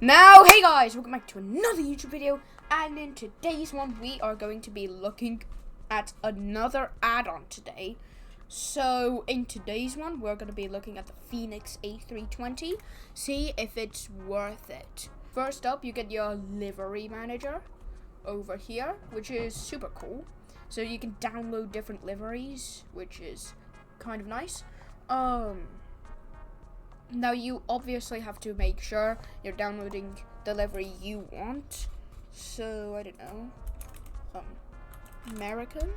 Now, hey guys, welcome back to another YouTube video, and in today's one, we are going to be looking at another add-on today. So, in today's one, we're going to be looking at the Fenix A320, see if it's worth it. First up, you get your livery manager over here, which is super cool. So you can download different liveries, which is kind of nice. Now, you obviously have to make sure you're downloading the livery you want. So, I don't know. American.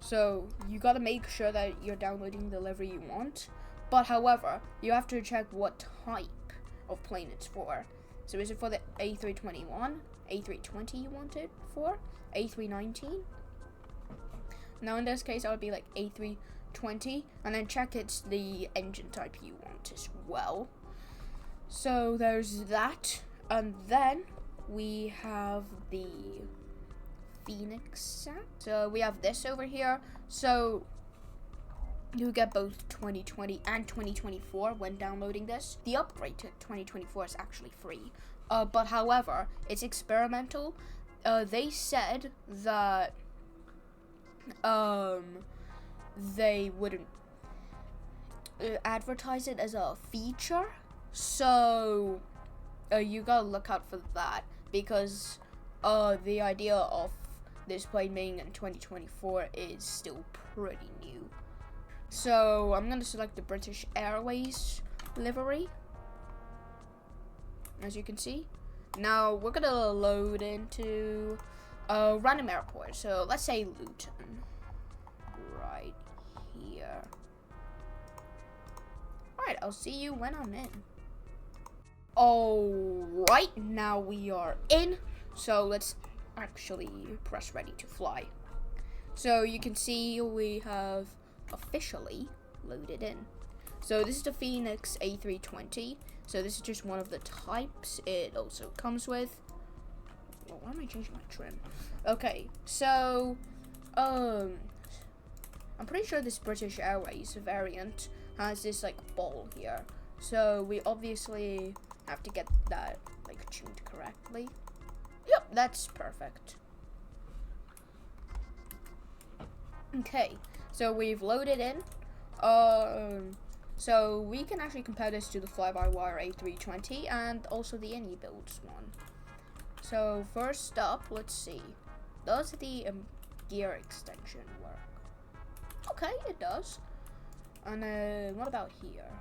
So, you gotta make sure that you're downloading the livery you want. But, however, you have to check what type of plane it's for. So, is it for the A321? A320 you want it for? A319? Now, in this case, I would be like A320, and then check it's the engine type you want as well. So there's that, and then we have the Fenix A320. So we have this over here. So you get both 2020 and 2024 when downloading this. The upgrade to 2024 is actually free, but however, it's experimental. They said that they wouldn't advertise it as a feature, so you gotta look out for that, because the idea of this plane being in 2024 is still pretty new. So I'm gonna select the British Airways livery, as you can see. Now we're gonna load into a random airport, so let's say Luton, right here. Alright, I'll see you when I'm in. Alright, now we are in, so let's actually press ready to fly. So you can see we have officially loaded in. So this is the Fenix A320, so this is just one of the types it also comes with. Oh, why am I changing my trim? Okay, so I'm pretty sure this British Airways variant has this like ball here, so we obviously have to get that like tuned correctly. Yep, that's perfect. Okay, so we've loaded in. So we can actually compare this to the fly-by-wire A320 and also the any builds one. So first up, let's see, does the gear extension work? Okay, it does. And what about here?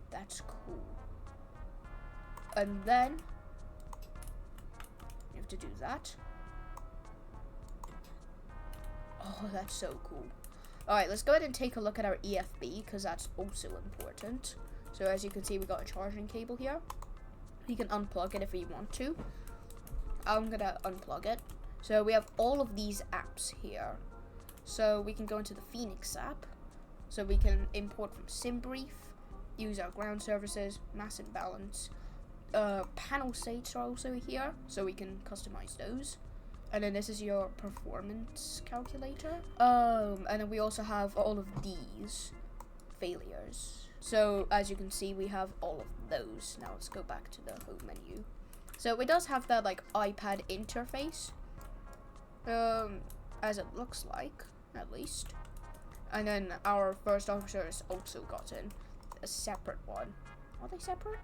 That's cool. And then you have to do that. Oh, that's so cool. Alright, let's go ahead and take a look at our EFB, because that's also important. So as you can see, we got a charging cable here. You can unplug it if you want to. I'm gonna unplug it. So we have all of these apps here. So we can go into the Fenix app. So we can import from SimBrief, use our ground services, mass imbalance. Panel states are also here, so we can customize those. And then this is your performance calculator. And then we also have all of these failures. So as you can see, we have all of those. Now let's go back to the home menu. So it does have that like iPad interface, as it looks like, at least. And then our first officer has also gotten a separate one. Are they separate?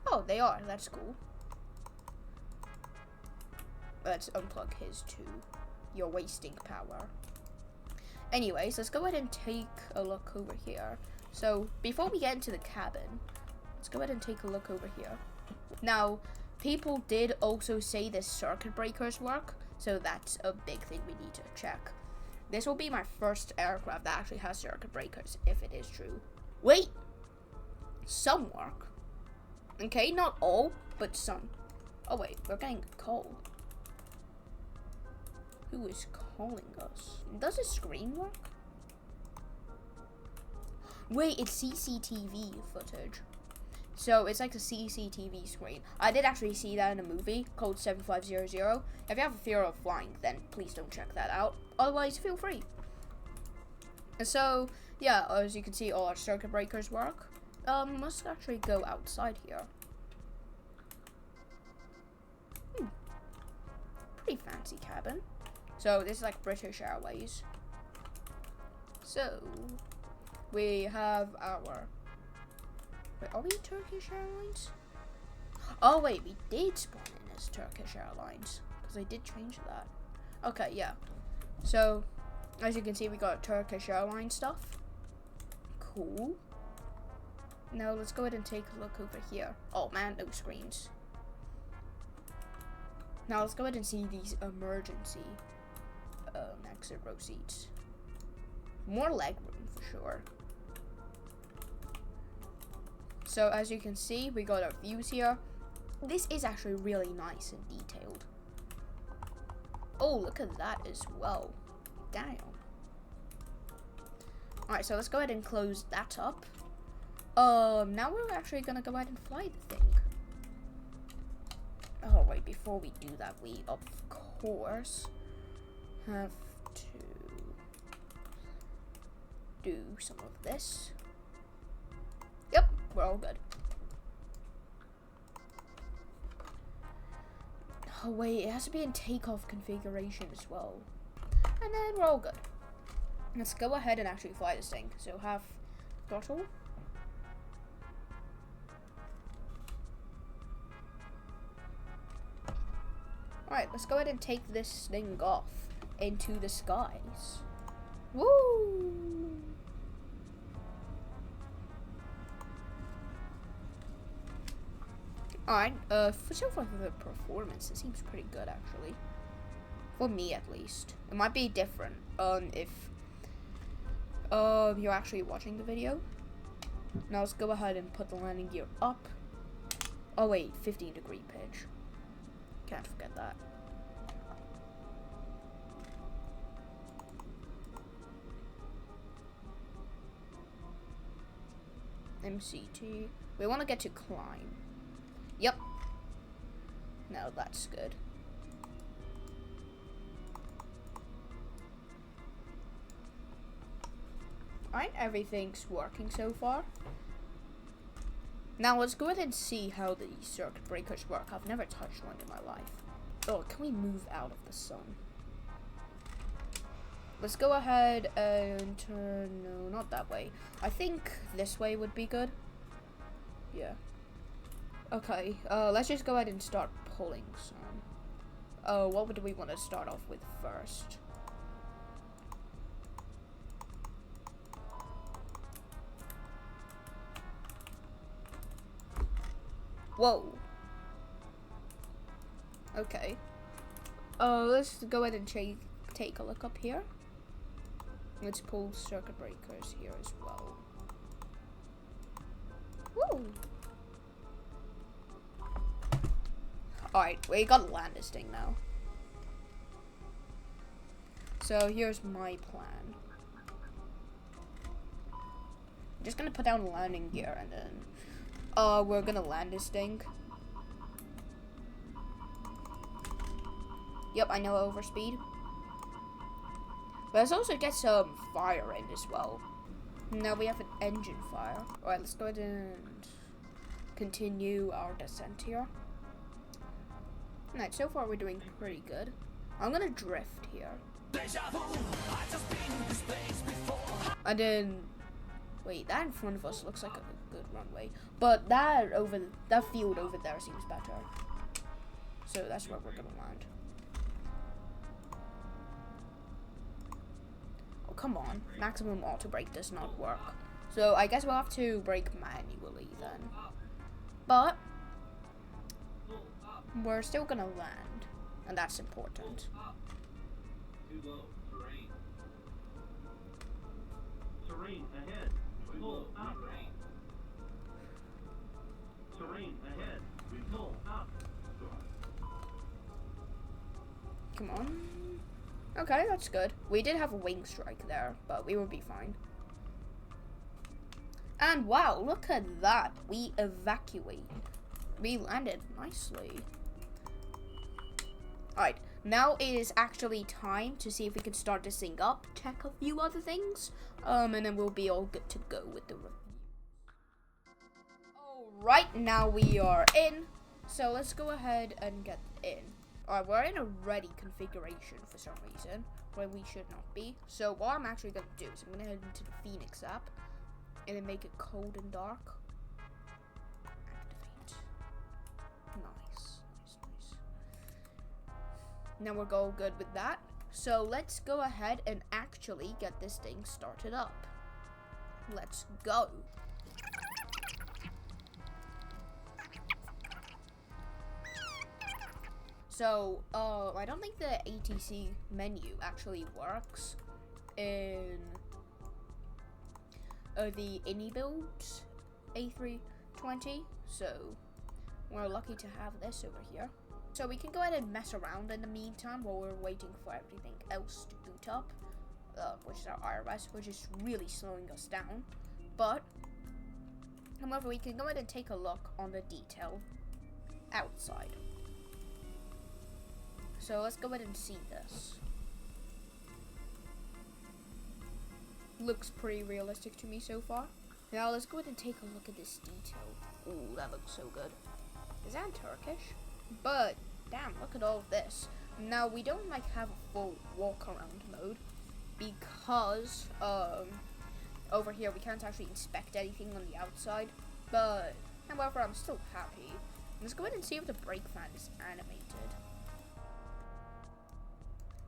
Oh, they are. That's cool. Let's unplug his too. You're wasting power. Anyways, let's go ahead and take a look over here. So before we get into the cabin, let's go ahead and take a look over here. Now, people did also say the circuit breakers work, so that's a big thing we need to check. This will be my first aircraft that actually has circuit breakers, if it is true. Wait! Some work. Okay, not all, but some. Oh wait, we're getting a call. Who is calling us? Does the screen work? Wait, it's CCTV footage. So it's like a CCTV screen. I did actually see that in a movie called 7500. If you have a fear of flying, then please don't check that out. Otherwise, feel free. So yeah, as you can see, all our circuit breakers work. Let's actually go outside here. Pretty fancy cabin. So this is like British Airways. So we have our. Wait, are we Turkish Airlines? Oh wait, we did spawn in as Turkish Airlines because they did change that. Okay, yeah. So as you can see, we got Turkish Airlines stuff. Cool. Now let's go ahead and take a look over here. Oh man, no screens. Now let's go ahead and see these emergency exit row seats. More leg room for sure. So as you can see, we got our views here. This is actually really nice and detailed. Oh, look at that as well. Damn. Alright, so let's go ahead and close that up. Now we're actually gonna go ahead and fly the thing. Oh wait, before we do that, we of course have to do some of this. Yep, we're all good. Oh wait, it has to be in takeoff configuration as well. And then we're all good. Let's go ahead and actually fly this thing. So have throttle. Alright, let's go ahead and take this thing off into the skies. Woo! Alright, so far for the performance, it seems pretty good actually. For me at least. It might be different if you're actually watching the video. Now let's go ahead and put the landing gear up. Oh wait, 15-degree pitch. Can't forget that. MCT. We want to get to climb. Yep. Now that's good. Alright, everything's working so far. Now let's go ahead and see how the circuit breakers work. I've never touched one in my life. Oh, can we move out of the sun? Let's go ahead and turn, no, not that way. I think this way would be good. Yeah. Okay, let's just go ahead and start pulling some. What would we want to start off with first? Whoa. Okay. Let's go ahead and take a look up here. Let's pull circuit breakers here as well. Woo! Alright, we gotta land this thing now. So here's my plan. I'm just gonna put down the landing gear and then we're gonna land this thing. Yep, I know overspeed. But let's also get some fire in as well. Now we have an engine fire. Alright, let's go ahead and continue our descent here. Alright, so far we're doing pretty good. I'm gonna drift here. And then, wait, that in front of us looks like a good runway. But that field over there seems better. So that's where we're gonna land. Oh, come on. Maximum auto brake does not work. So I guess we'll have to brake manually then. But we're still gonna land, and that's important. Terrain ahead. Pull up. Terrain ahead. We pull up. Come on. Okay, that's good. We did have a wing strike there, but we will be fine. And wow, look at that. We evacuated. We landed nicely. Alright, Now it is actually time to see if we can start this thing up, check a few other things, and then we'll be all good to go with the review. Alright, now we are in, so let's go ahead and get in. Alright, we're in a ready configuration for some reason, where we should not be. So what I'm actually going to do is I'm going to head into the Fenix app, and then make it cold and dark. Activate. Nice. Now we're all good with that. So let's go ahead and actually get this thing started up. Let's go. So, I don't think the ATC menu actually works in the inbuilt A320, so we're lucky to have this over here. So we can go ahead and mess around in the meantime while we're waiting for everything else to boot up, which is our IRS, which is really slowing us down. But, however, we can go ahead and take a look on the detail outside. So let's go ahead and see this. Looks pretty realistic to me so far. Now let's go ahead and take a look at this detail. Ooh, that looks so good. Is that in Turkish? But, damn, look at all of this. Now, we don't, like, have a full walk-around mode because, over here we can't actually inspect anything on the outside. But, however, I'm still happy. Let's go ahead and see if the brake fan is animated.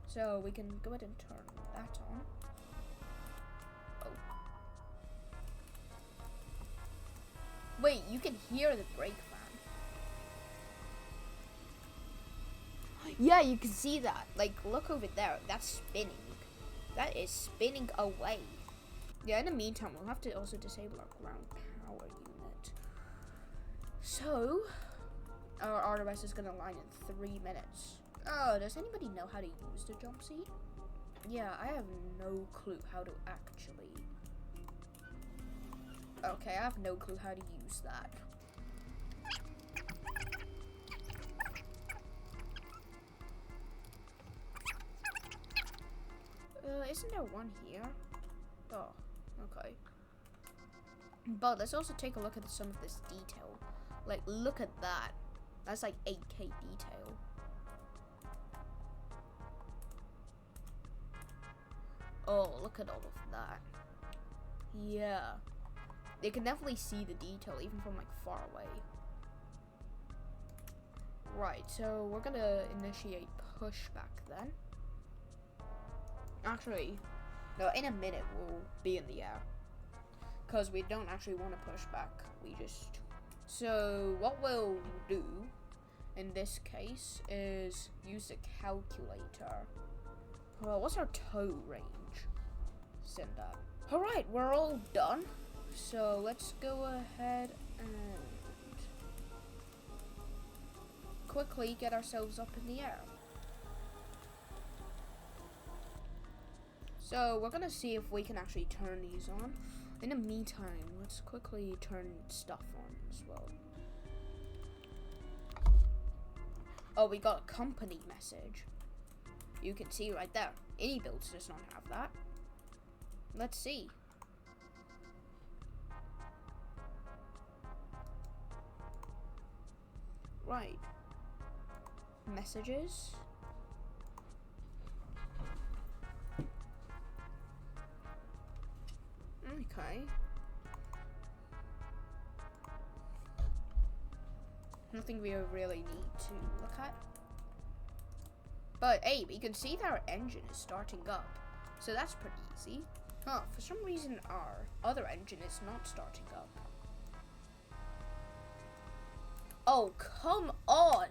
So, we can go ahead and turn that on. Oh. Wait, you can hear the brake fan. Yeah, you can see that. Like, look over there. That's spinning. That is spinning away. Yeah, in the meantime, we'll have to also disable our ground power unit. So, our ROS is going to line in 3 minutes. Oh, does anybody know how to use the jump seat? Yeah, I have no clue how to actually... Okay, I have no clue how to use that. Isn't there one here? Oh, okay. But let's also take a look at some of this detail. Like, look at that. That's like 8K detail. Oh, look at all of that. Yeah. They can definitely see the detail even from like far away. Right, so we're gonna initiate pushback then. Actually, no, in a minute we'll be in the air. Because we don't actually want to push back. We just... So, what we'll do in this case is use the calculator. Well, what's our tow range? Send that. Alright, we're all done. So, let's go ahead and quickly get ourselves up in the air. So, we're gonna see if we can actually turn these on. In the meantime, let's quickly turn stuff on as well. Oh, we got a company message. You can see right there. Any builds does not have that. Let's see. Right. Messages. Okay. Nothing we really need to look at. But hey, we can see that our engine is starting up. So that's pretty easy. Huh, for some reason our other engine is not starting up. Oh, come on!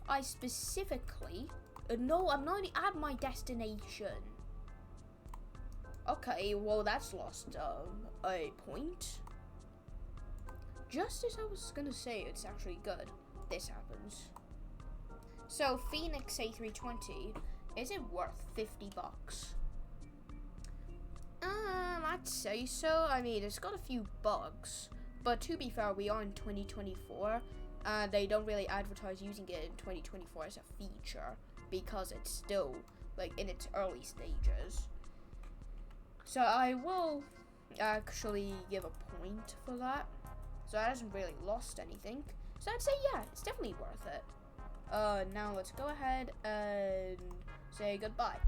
I specifically... no, I'm not at my destination. Okay, well that's lost a point. Just as I was gonna say, it's actually good. This happens. So, Fenix A320, is it worth 50 bucks? I'd say so. I mean, it's got a few bugs. But to be fair, we are in 2024. And they don't really advertise using it in 2024 as a feature. because it's still like in its early stages. So I will actually give a point for that. So it hasn't really lost anything. So I'd say yeah, it's definitely worth it. Now let's go ahead and say goodbye.